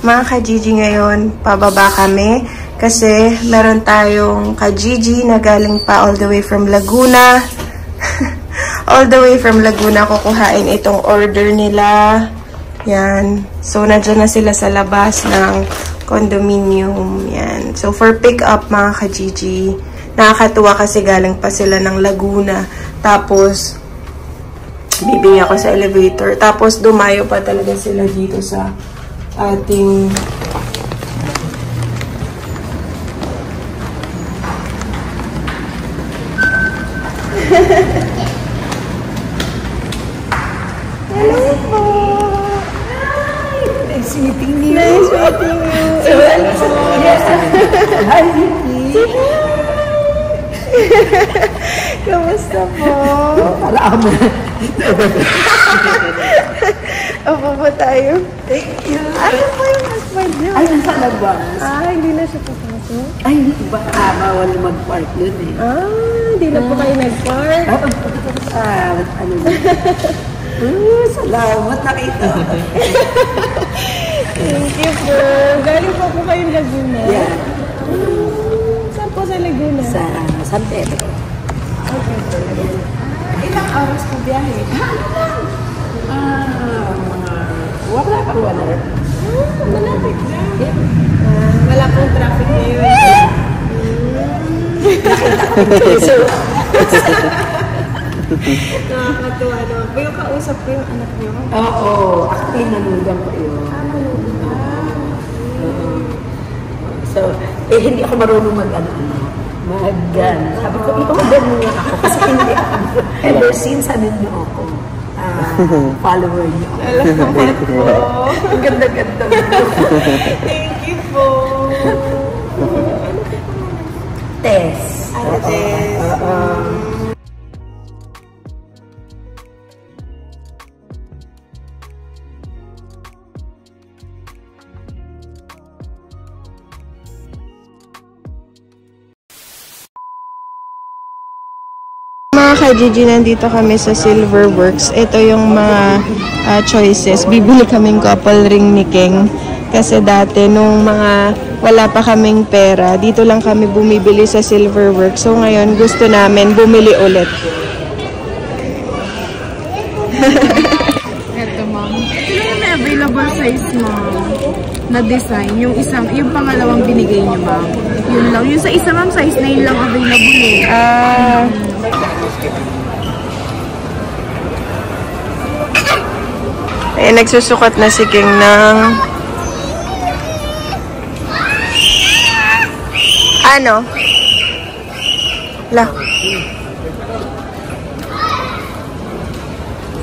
Mga ka-Gigi, ngayon, pababa kami kasi meron tayong ka-Gigi na galing pa all the way from Laguna. All the way from Laguna, kukuhain itong order nila. Yan. So, nandiyan na sila sa labas ng condominium. Yan. So, for pick up, mga ka-Gigi, nakakatuwa kasi galing pa sila ng Laguna. Tapos, bibili ako sa elevator. Tapos, dumayo pa talaga sila dito sa ating hello po! Nice meeting you. Nice meeting you. Yes. Hi, Vicky. Kamusta po? Para mo. Opo po tayo. Thank you. Ano po yung husband niyo? Ay, nasa labas. Hindi na siya papasok. Ay, bawal na mag-park yun eh. Hindi na po kayo nag-park. Ano ba? Salamat, nakita. Thank you po. Galing po kayong Laguna. Yeah. Saan po sa Laguna? Sa San Pedro. Okay po. Ilang oras po biyahe? Wala pa wala. Malapit na. Wala pong traffic ngayon. Nakakatuwa naman. Pero kausap ko yung anak niyo. Oo. Actually, nanugang ko yun. So, hindi ako marunong sabi ko, i-order mo nga ako. Kasi hindi ako. Ever since, ano niyo ako. Follower niyo. Salamat po. Ang ganda-ganda mo. Thank you po. Tess. Tess. Mga ka-Gigi, nandito kami sa Silverworks. Ito yung mga choices. Bibili kaming couple ring ni King. Kasi dati, nung mga wala pa kaming pera, dito lang kami bumibili sa Silverworks. So ngayon, gusto namin bumili ulit. Eto, ma'am. Sino yung may available size, ma'am? Na design? Yung pangalawang binigay niyo, ma'am. Yun lang. Yung sa isa, ma'am, size 9 lang available eh. Nagsusukat na si King ng ano?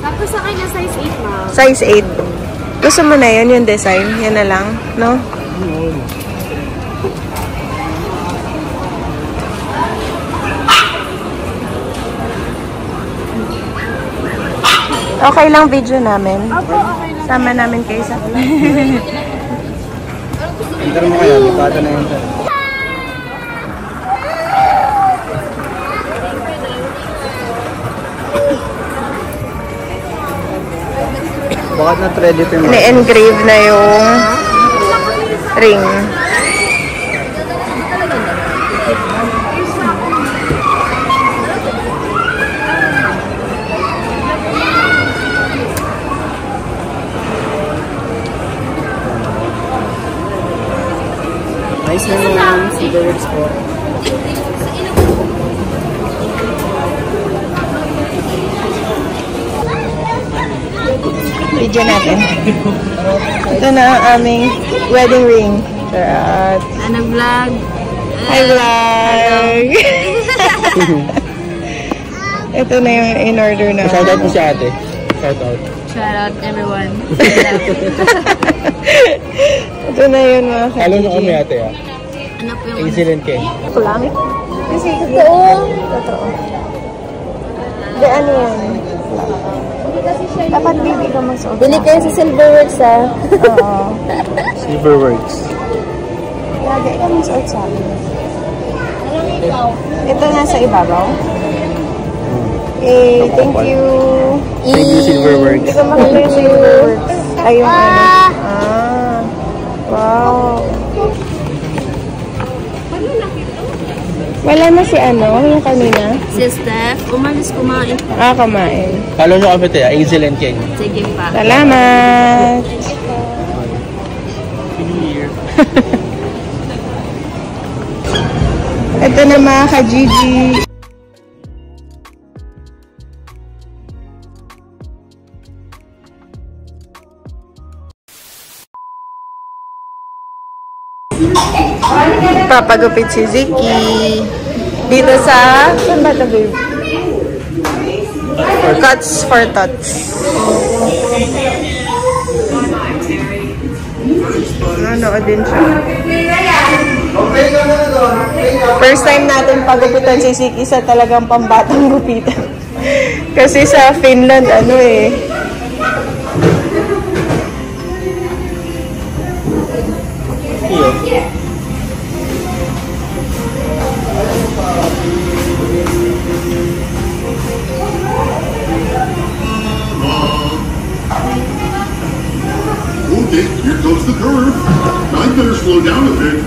Tapos sa kanya, size 8, ma'am. Size 8. Gusto mo na yun, yung design? Yan na lang, no? Okay lang video namin. Opo, okay lang. Sama namin kayo sa vlog. Enter mo kaya, bukata na yun. Bakit na 3D pa yung Ni-engrave na yung ring. Nice na yung Silverworks po. Video natin. Ito na ang aming wedding ring. Charot. Ano vlog? Hi vlog! Ito na yung in-order na. Shoutout mo si ate. Shoutout. Shout out everyone. Ito na yun mga ka-Gigi. Follow nyo kami ate ah. Ano po yung Excellent King. Ito lang. Kasi totoo. Hindi, ano yan? Dapat baby ka magsuot. Bili kayo sa Silverworks, ah. Oo. Silverworks. Lagi ka magsuot sa akin. Ito nasa ibabaw. Okay, thank you. Thank you Silverworks. Hindi ko makita yung Silverworks. Ay, yung ano. Wow. Wala na si ano, yung kanina? Si Steph, umalis kumain. Ah, kumain. Follow nyo kami tayo, Hazel and King. Sige pa. Salamat! Ito na mga ka-Gigi. Papagupit si Ziki. Dito sa... Saan ba ito, babe? Cuts for Tots. Nanood din siya. First time natin pagupitan si Ziki sa talagang pambatang gupitan. Kasi sa Finland, ano eh... Okay, here goes the curve. I'd better slow down a bit.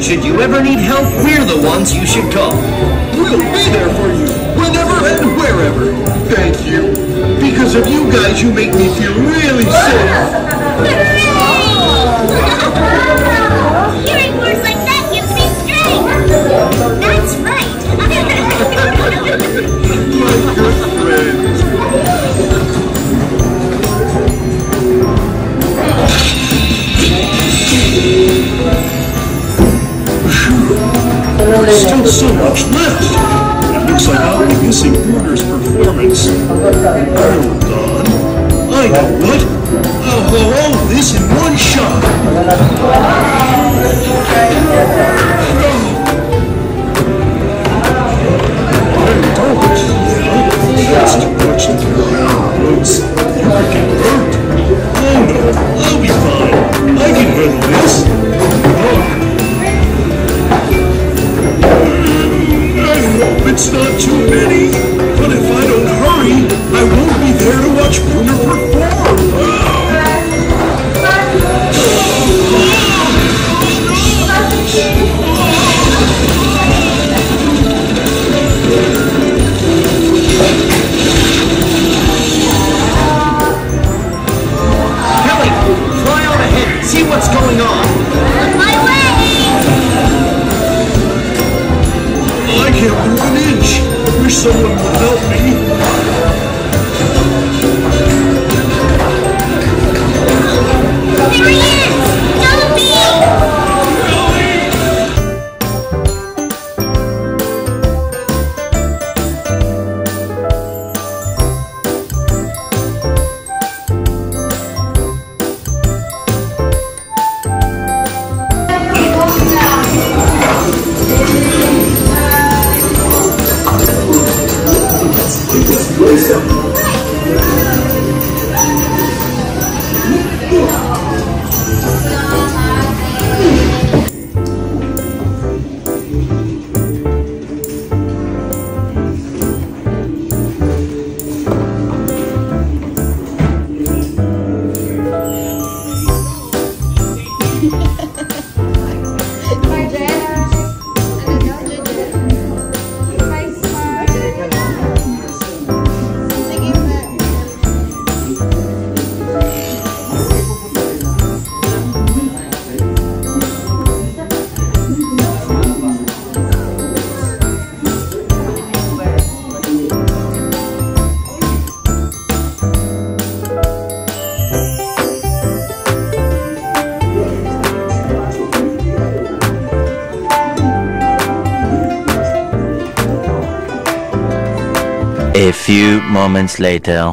Should you ever need help, we're the ones you should call. We'll be there for you, whenever and wherever. Thank you. Because of you guys, you make me feel really safe. Hearing words like that gives me strength. That's right. My good friend. There's still so much left. It looks like I'll be missing Bruder's performance. Hold on. I know what. I'll blow all of this in one shot. few moments later.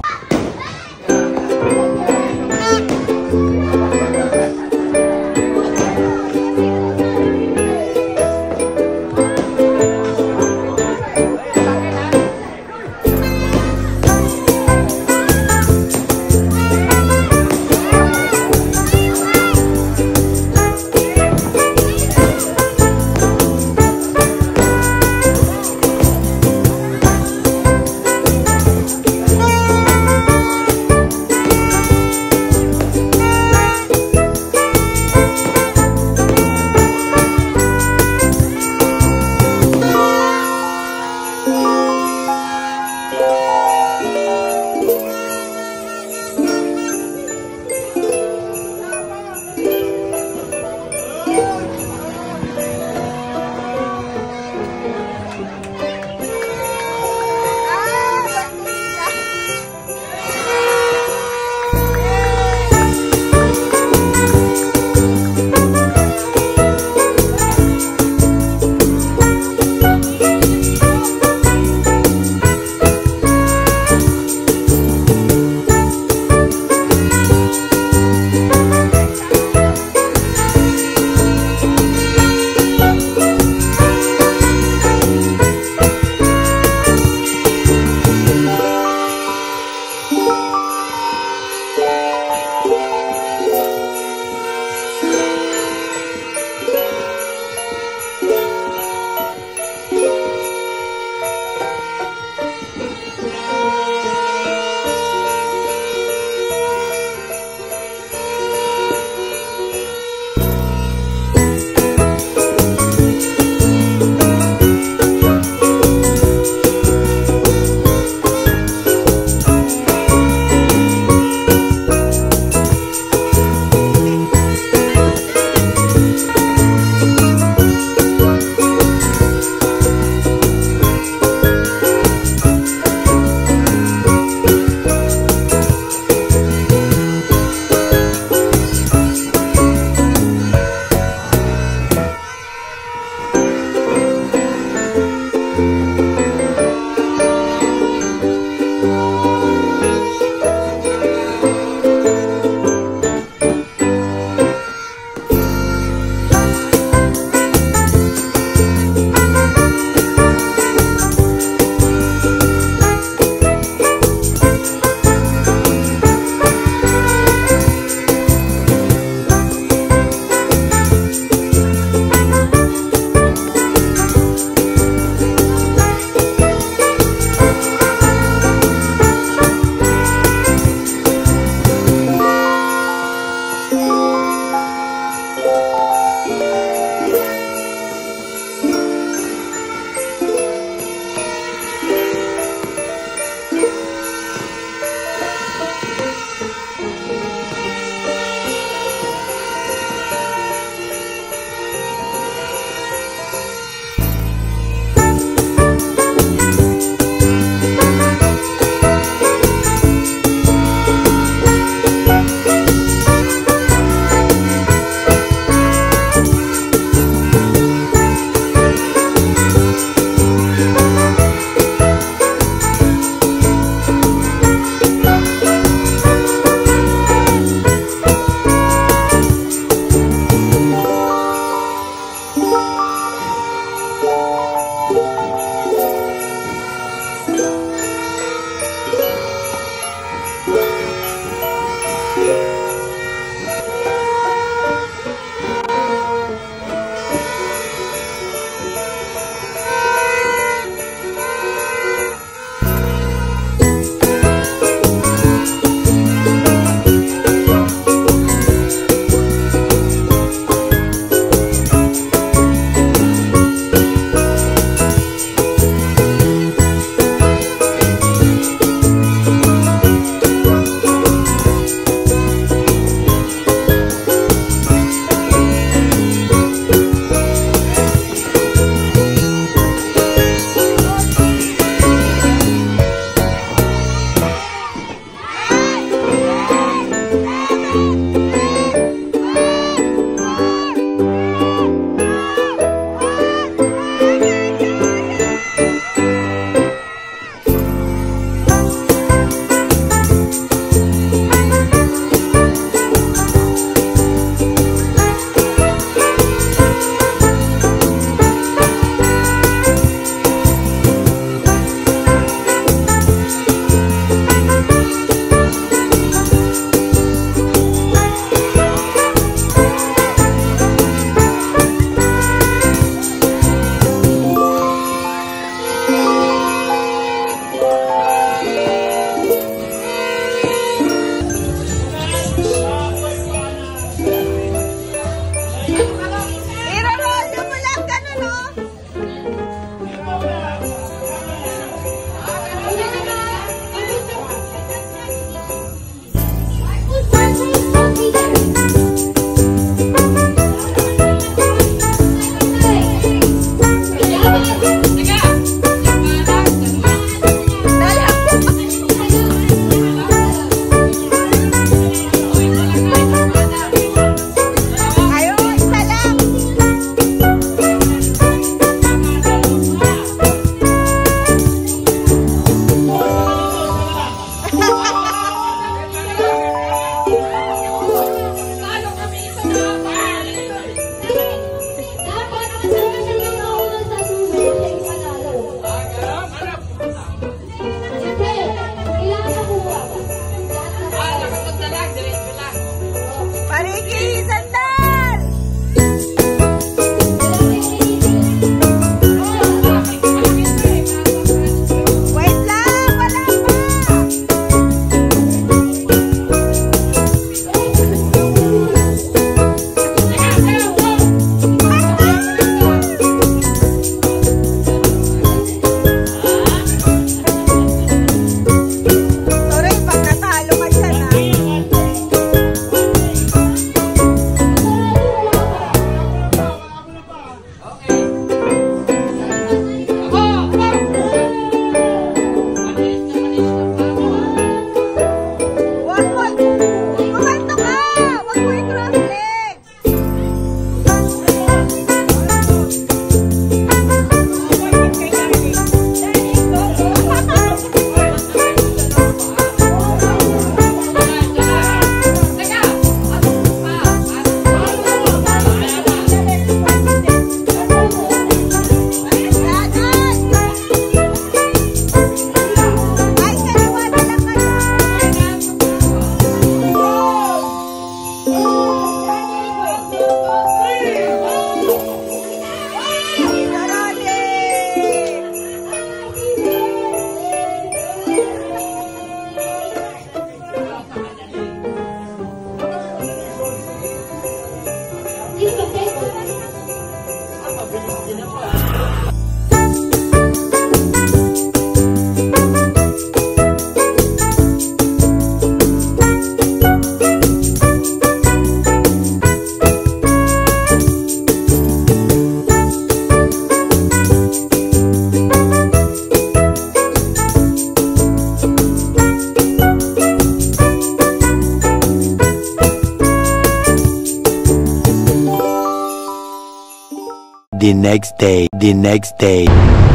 The next day.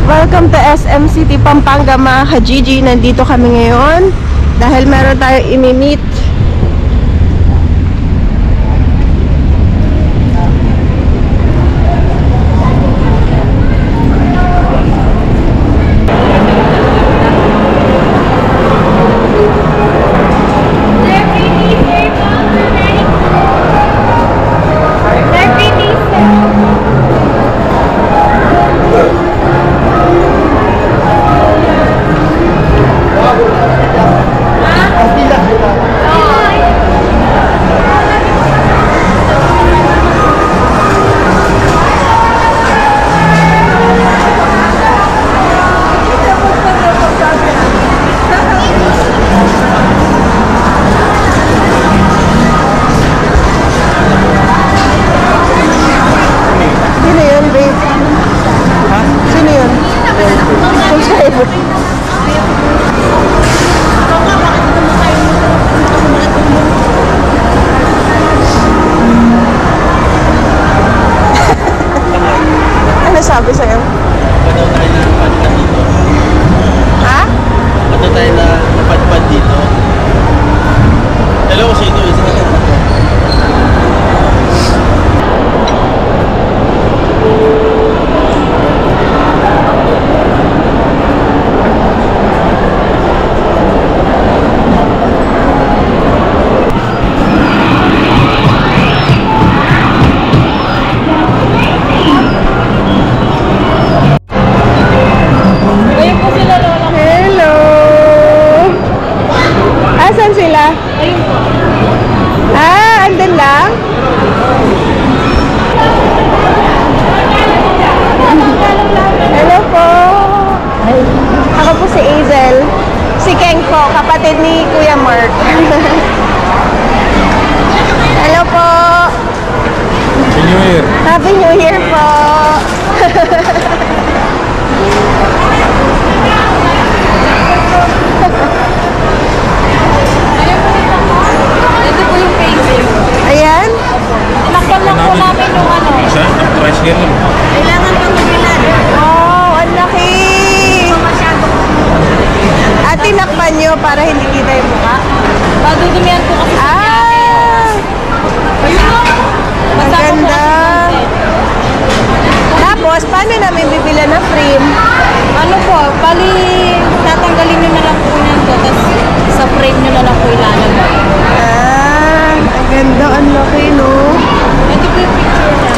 Welcome to SM City, Pampanga mga ka-Gigi. Nandito kami ngayon dahil meron tayo imi-meet. Ano sabi sa'yo? Bato tayo na napadpad dito. Ha? Bato tayo na napadpad dito. Hello, sino isa ka na? Hello! Asan sila? Ayun po. Andun lang? Hello po! Ako po si Hazel. Si Keng po, kapatid ni Kuya Mark. Hello po! Happy New Year. Happy New Year po! Ito po yung Facebook. Ayan. Tinakpan lang po namin yung ano. Isa, tricycle. Kailangan pang mabilan. Oh, ang laki! At tinakpan nyo para hindi kita yung mukha? Madudumihan po kasi sa biyahe. Ang ganda! Tapos, paano namin bibilan ng frame? Ano po, bali tatanggalin nyo na lang po yan to, tapos sa frame nyo na lang po ilalagay. Ang ganda, ang laki, no? Ito po yung picture niya.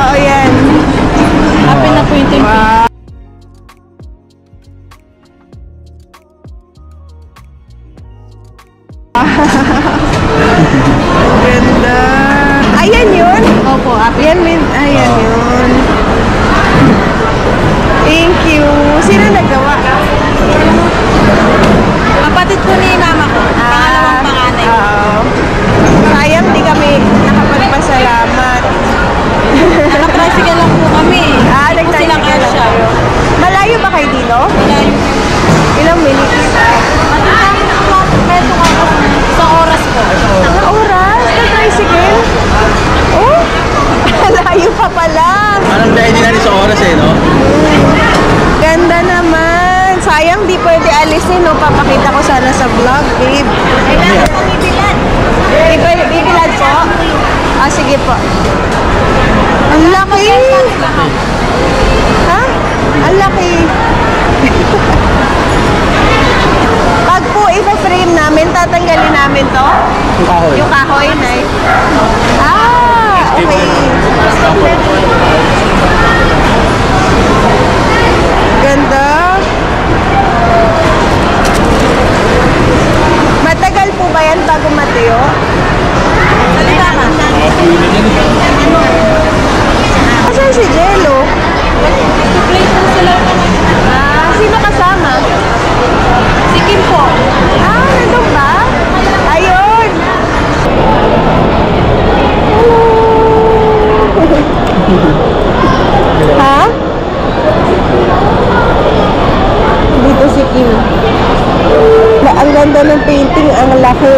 Oo, yan. Happy na po yung team. Ang ganda. Ayan yun? Opo, happy. Ayan yun. Thank you. Sino nagawa? Kapatid po ni mama ko. Pangalawang panganay. Oo. Sayang, di kami nakapagpasalamat. Naka-tricycle lang po kami. Nag-tricycle Sila lang siya. kayo. Malayo ba kayo dito? Malayo. Ilang minutes? Peso ka po. Sa oras po. Ang oras? Nag-tricycle? Oh? Malayo pa pala. Parang pwede na rin sa oras eh, no? Ganda naman. Sayang, di pwede alisin, no? Papakita ko sana sa vlog, babe. Kailangan pang ibilan. Bibilad po? Sige po. Ang laki! Ha? Ang laki! Pag po ipa-frame namin, tatanggalin namin to? Yung kahoy. Yung kahoy, Nay? Okay. Ganda. Matagal po ba yan bago matuyo? Asan si Jello? Plate po sila. Sino kasama? Si Kim po. Nandun ba? Ayun! Ha? Dito si Kim. Ang ganda ng painting, ang laki.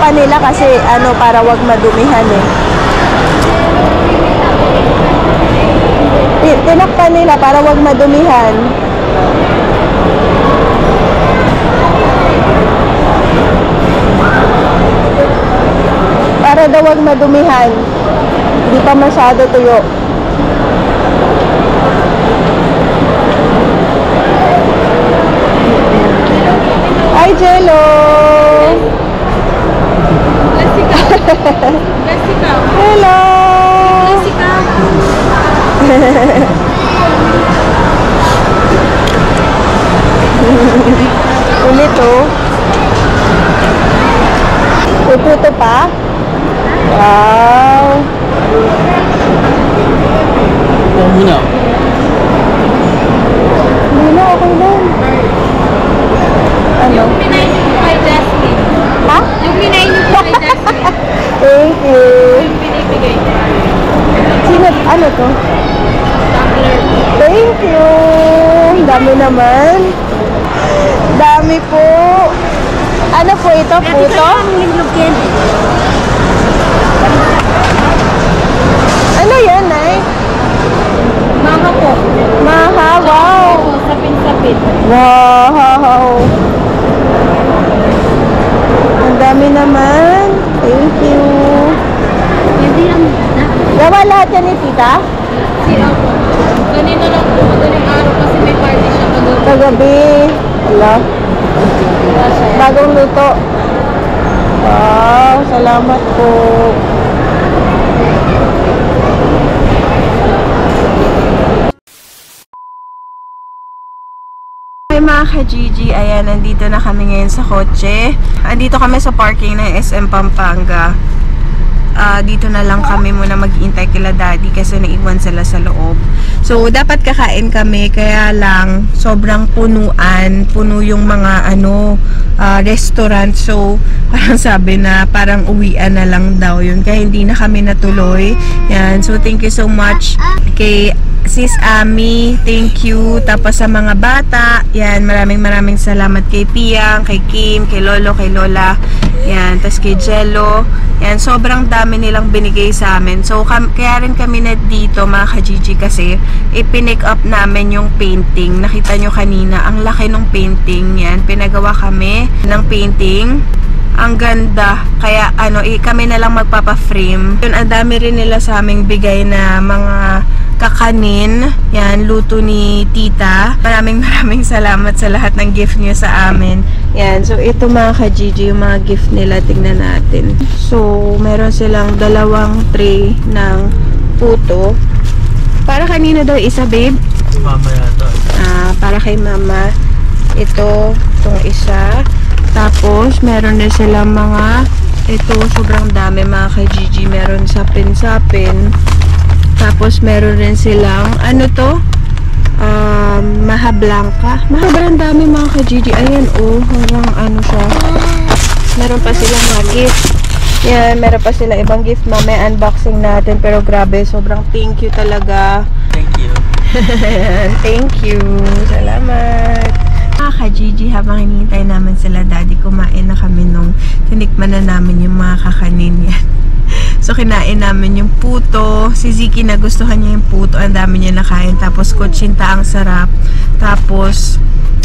Tinakpan nila kasi para wag madumihan eh. Tinakpan nila para wag madumihan. Para daw wag madumihan. Hindi pa masyado tuyo. Hi, Jello! Jessica. Hello! Jessica. Ulit oh. Puputo pa? Wow! Muna. Hindi na, okay lang. Ano? Yung pinay niyo po kay Jasmine. Ha? Yung pinay niyo po kay Jasmine. Thank you. Yung pinibigay niyo. Sino? Ano to? Tumbler. Thank you. Dami naman. Dami po. Ano po ito? Puto? Ano yan, Nay? Maha po. Maha, wow. Sapin-sapin. Wow. Ang dami naman. Thank you. Hindi ang... Gawa lahat yan ni Tita? Sira po. Ganito lang po. Madaling araw kasi may party siya kagabi. Kagabi. Ala. Bagong luto. Wow. Salamat po. Hi mga ka-Gigi, ayan, nandito na kami ngayon sa kotse. Andito kami sa parking ng SM Pampanga. Dito na lang kami muna mag-iintay kila Daddy kasi naiwan sila sa loob. So, dapat kakain kami, kaya lang sobrang punuan. Puno yung mga restaurant. So, parang sabi na parang uwian na lang daw yun. Kaya hindi na kami natuloy. Yan. So, thank you so much kay Sis Ami, thank you. Tapos sa mga bata, yan, maraming salamat kay Piang, kay Kim, kay Lolo, kay Lola. Yan, tapos kay Jello. Yan, sobrang dami nilang binigay sa amin. So, kaya rin kami na dito, mga ka-Gigi, kasi ipinick up namin yung painting. Nakita nyo kanina, ang laki ng painting. Yan, pinagawa kami ng painting. Ang ganda. Kaya, kami na lang magpapa-frame. Yun, ang dami rin nila sa aming bigay na mga kakanin. Yan, luto ni Tita. Maraming salamat sa lahat ng gift niyo sa amin. Yan, so ito mga ka-Gigi, yung mga gift nila, tignan natin. So, meron silang 2 tray ng puto. Para kanina daw isa, babe? Mama yata. Para kay mama. Ito, itong isa. Tapos, meron din silang mga, ito, sobrang dami mga ka-Gigi. Meron sapin-sapin. Tapos, meron rin silang, Maha Blanca. Sobrang dami mga ka-Gigi. Ayan, parang siya. Meron pa silang mga gift. Yan, meron pa sila ibang gift. Mamaya unboxing natin. Pero grabe, sobrang thank you talaga. Thank you. Thank you. Salamat. Mga ka-Gigi, habang hinihintay namin sila Daddy, kumain na kami nung tinikman na namin yung mga kakanin yan. So, kinain namin yung puto. Si Ziki nagustuhan niya yung puto. Ang dami niya nakain. Tapos, kutsinta ang sarap. Tapos,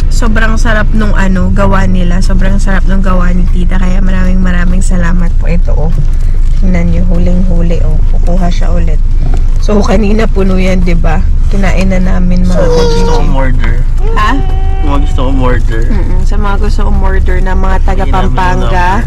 sobrang sarap nung gawa nila. Sobrang sarap nung gawa ni Tita. Kaya maraming salamat po. Ito, tingnan niyo, huling-huli, kukuha siya ulit. So, kanina puno yan, diba? Kinain na namin mga ka-Gigi. Gusto kong order. Ha? Mga gusto kong order. Sa mga gusto kong order na mga taga Pampanga.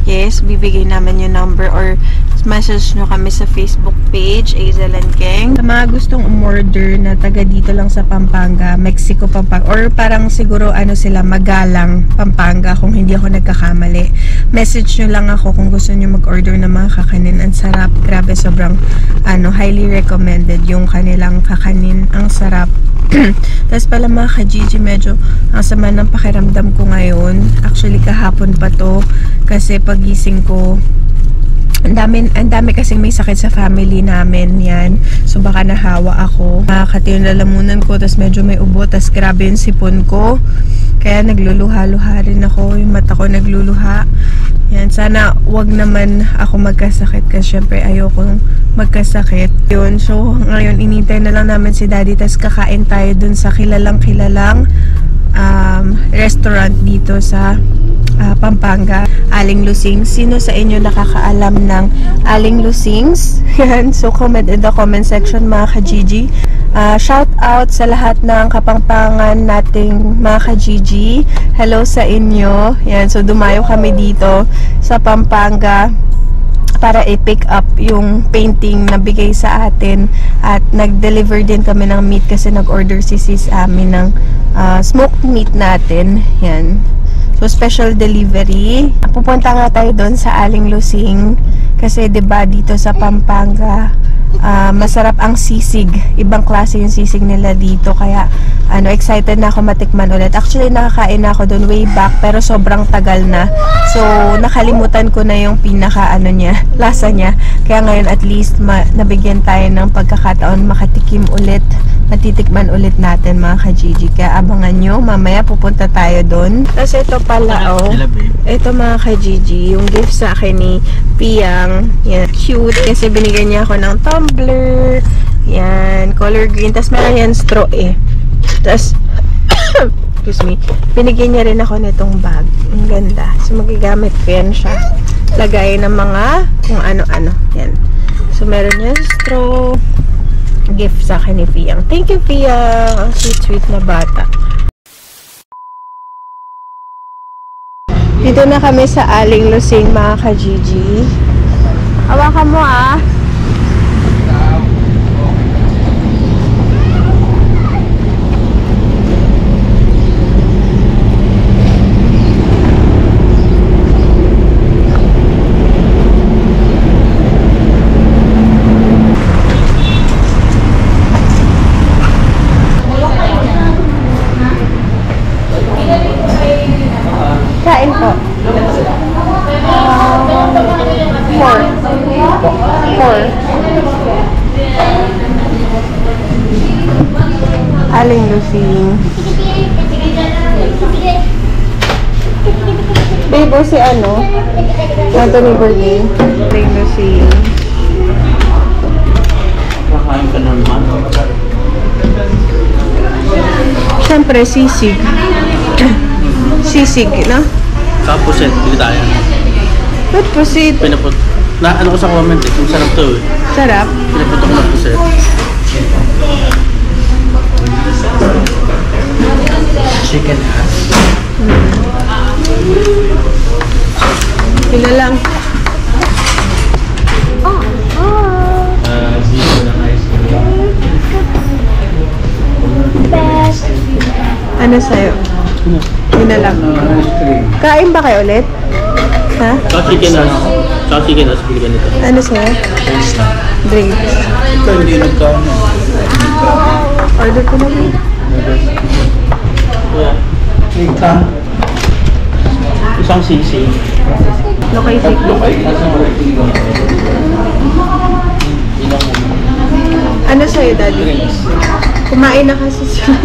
Yes, bibigay namin yung number or message nyo kami sa Facebook page, Azel and Keng. Sa mga gustong umorder na taga dito lang sa Pampanga, Mexico, Pampanga, or parang siguro sila, Magalang, Pampanga, kung hindi ako nagkakamali. Message nyo lang ako kung gusto nyo mag-order ng mga kakanin. Ang sarap, grabe, sobrang highly recommended yung kanilang kakanin. Ang sarap. Tapos pala mga ka-Gigi, medyo ang sama ng pakiramdam ko ngayon. Actually, kahapon pa to. Kasi pagising ko, ang dami kasing may sakit sa family namin yan. So baka nahawa ako. Nakakati yung lalamunan ko, tapos medyo may ubo, tapos grabe yung sipon ko. Kaya nagluluha-luha rin ako. Yung mata ko nagluluha. Yan, sana wag naman ako magkasakit kasi syempre ayokong magkasakit. Yun, so ngayon inintay na lang namin si Daddy tas kakain tayo dun sa kilalang restaurant dito sa Pampanga, Aling Lusing. Sino sa inyo nakakaalam ng Aling Lusings? Yan, so comment in the comment section mga ka-Gigi. Shout out sa lahat ng Kapampangan nating mga ka-Gigi. Hello sa inyo. Yan, so dumayo kami dito sa Pampanga para i-pick up yung painting na bigay sa atin at nag-deliver din kami ng meat kasi nag-order si sis amin ng smoked meat natin. Yan. So, special delivery. Pupunta nga tayo doon sa Aling Lusing kasi 'di ba dito sa Pampanga masarap ang sisig. Ibang klase yung sisig nila dito kaya excited na ako matikman ulit. Actually, nakakain na ako doon way back pero sobrang tagal na. So, nakalimutan ko na yung pinaka lasa niya. Kaya ngayon at least nabigyan tayo ng pagkakataon makatikim ulit. Matitikman ulit natin mga ka-Gigi. Kaya abangan nyo, mamaya pupunta tayo doon. Tapos ito pala, ito mga ka-Gigi, yung gift sa akin ni Piang. Yan, cute kasi binigyan niya ako ng tumbler. Yan, color green. Tapos meron yan straw Tapos, excuse me, binigyan niya rin ako nitong bag. Ang ganda. So, magigamit ko yan siya. Lagay ng mga kung ano-ano. Yan. So, meron yan straw. Gift sa akin ni Piang. Thank you, Piang. Ang sweet-sweet na bata. Dito na kami sa Aling Lusing, mga ka-Gigi. Hawakan mo, Kain po. 4. Aling Lusing. Babe, si Anthony Bourdain. Aling Lusing. Kakain ka naman. Siyempre, sisig. Sisig, no? Kapuset, hindi tayo. What pusit? Ano ko sa comment kung sarap to Sarap? Pinaputok na puset. Chicken ass. Sila lang. Zero ng ice cream. Ano sa'yo? Yun na lang. Kain ba kayo ulit? Ha? Chicken ass. Bigyan nito. Ano sa'yo? Drinks. Ito hindi nagkano. Order ko na rin. Isang sisi. Lokay siki. Ano sa'yo, Daddy? Kumain na kasi sila.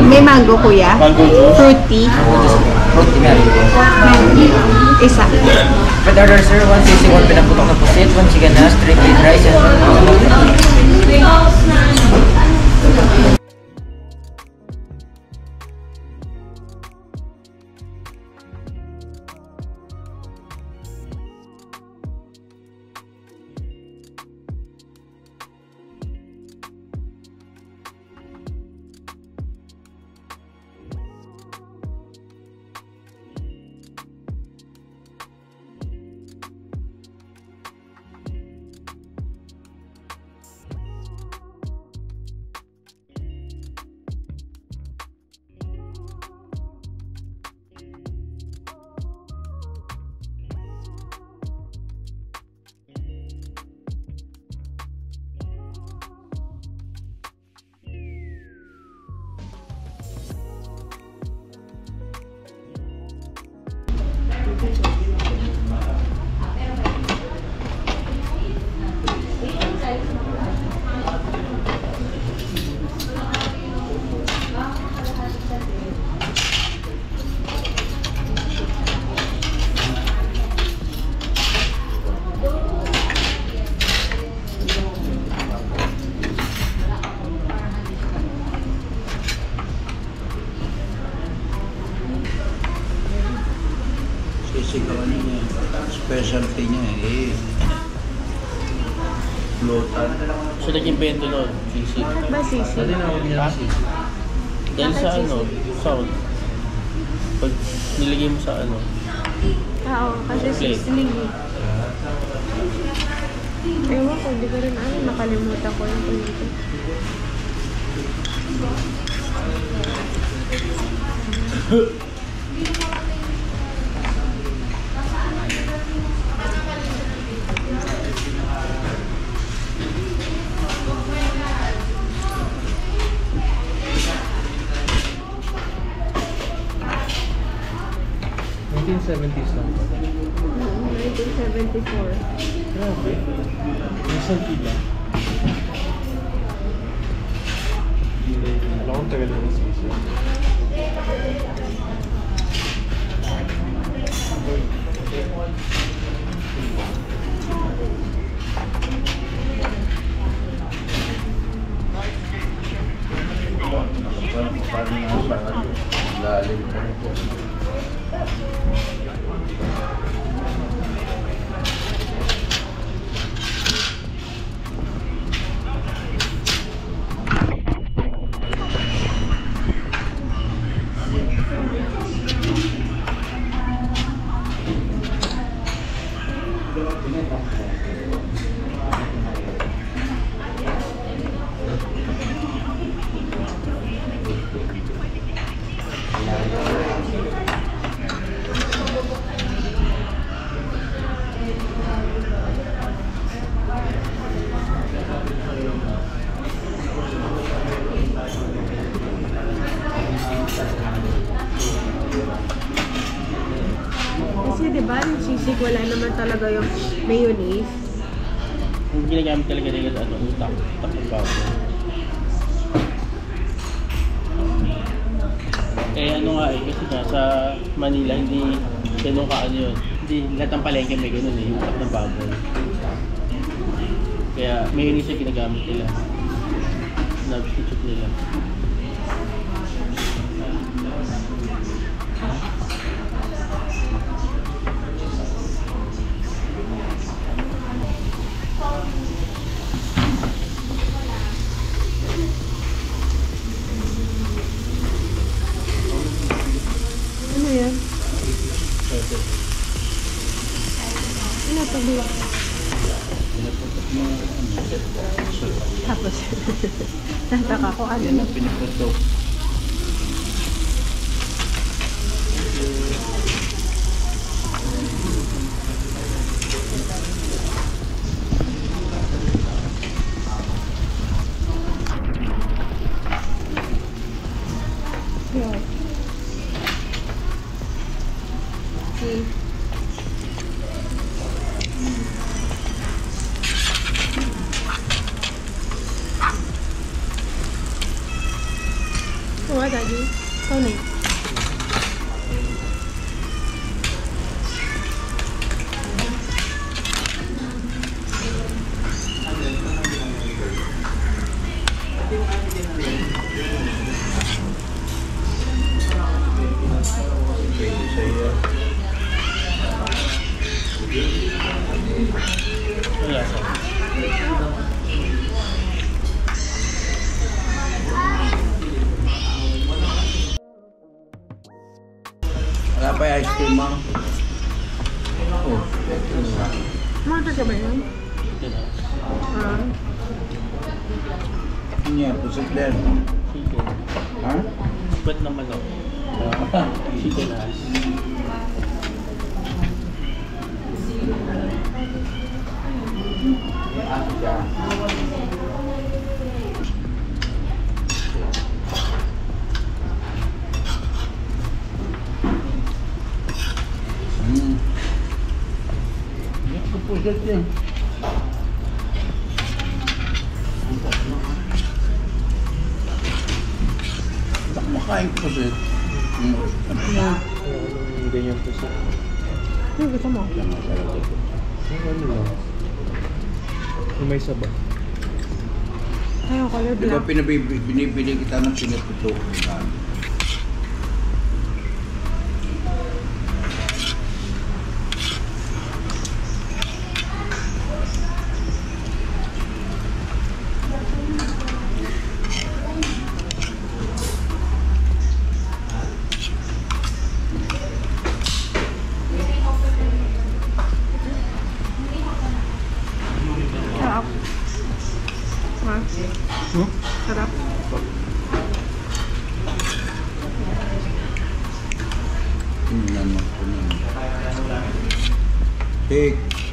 May mango, kuya? Mango juice. Fruity? Isa. With order, sir, 1 sisig, 1 pinaputok na pusit, 1 chicken ass, 3 plain rice, and 1 sisig ang ano niya. Specialty niya eh. Lutan. So, nag-invento nun, sisig. Bakit ba sisig? Ano na niya sisig? Dahil sa ano, sound. Pag nilagay mo sa ano. Oo, kasi sisig eh. Ewan ko, hindi ko rin ano, nakalimutan ko yung dito. lang. 1974. Grabe. Isang kila. Alam kong tagal na sisig. Lalim pa ito. Kasi diba, yung sisig wala naman talaga yung mayonnaise. Yung ginagamit talaga nila sa ano, utak ng baboy. Eh ano nga eh, kasi nga sa Manila hindi ganun ka ano yun. Hindi lahat ng palengke may ganun eh, utak ng baboy. Kaya mayonnaise yung ginagamit nila. Substitute nila. Ano yan? Ano ito ba? Tapos, nataka ko ano na. Piniputok. Yeah. Okay. Ủa tại gì? Thôi này. Wala sa. Wala pa yung ice cream mo? Oh, Mata ka ba yun? Ah. ano yan? Pusit din. Chicken. Ha? Ba't naman ako? Chicken ass. Ito pusit din. Ba't makain pusit? Ano yan? Yung ganyan po siya. Ano gusto mo? Yung ano lang. Yung may saba. Ayaw, color Di ba black. binibili kita ng piniputok? Ha? Sarap. Naman ko naman. Cake.